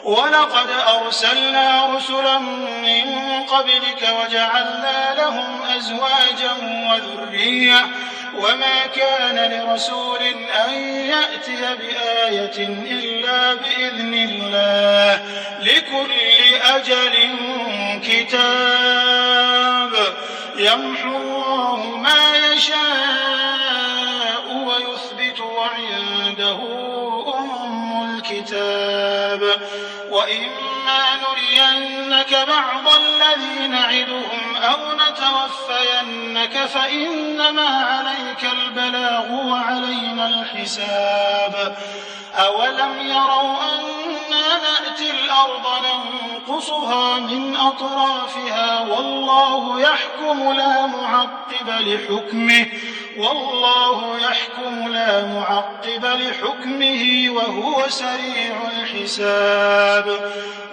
ولقد أرسلنا رسلا من قبلك وجعلنا لهم أزواجا وذرية وما كان لرسول أن يأتي بآية إلا بإذن الله لكل أجل كتاب يمحو الله ما يشاء ويثبت وعنده أم الكتاب وإما نرينك بعض الذي نعدهم أو نتوفينك فإنما عليك البلاغ وعلينا الحساب أولم يروا أنا نأتي الأرض ننقصها من أطرافها والله يحكم لا معقب لحكمه وهو سريع الحساب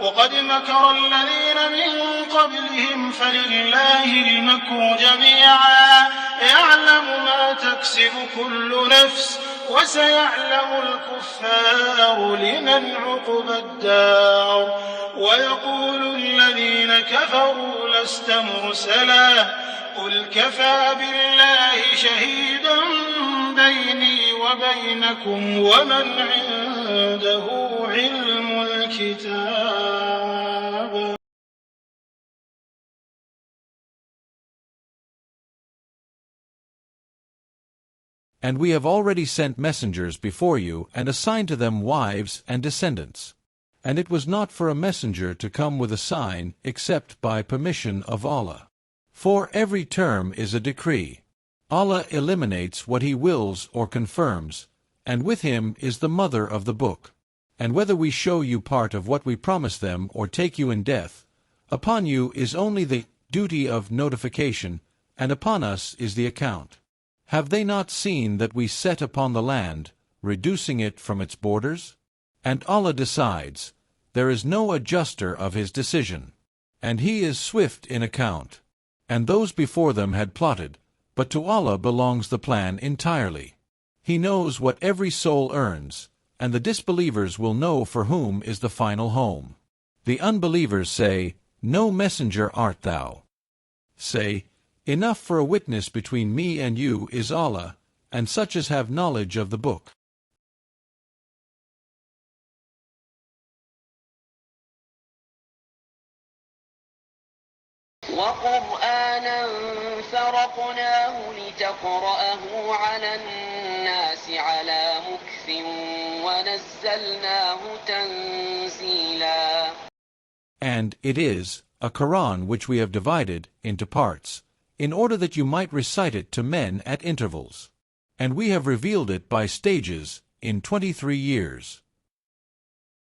وقد مكر الذين من قبلهم فلله المكر جميعا يعلم ما تكسب كل نفس وسيعلم الكفار لمن عقبى الدار ويقول الذين كفروا لست مرسلا قل كفى بالله شهيدا بيني وبينكم ومن عنده علم الكتاب. And we have already sent messengers before you and assigned to them wives and descendants. And it was not for a messenger to come with a sign except by permission of Allah. For every term is a decree. Allah eliminates what He wills or confirms, and with Him is the mother of the book. And whether we show you part of what we promise them or take you in death, upon you is only the duty of notification, and upon us is the account. Have they not seen that we set upon the land, reducing it from its borders? And Allah decides, there is no adjuster of His decision. And He is swift in account. And those before them had plotted, but to Allah belongs the plan entirely. He knows what every soul earns, and the disbelievers will know for whom is the final home. The unbelievers say, no messenger art thou. Say, enough for a witness between me and you is Allah, and such as have knowledge of the book. وقرآنا فرقناه لتقرأه على الناس على مكث ونزلناه تنزيلا. And it is a Quran which we have divided into parts, in order that you might recite it to men at intervals. And we have revealed it by stages in 23 years.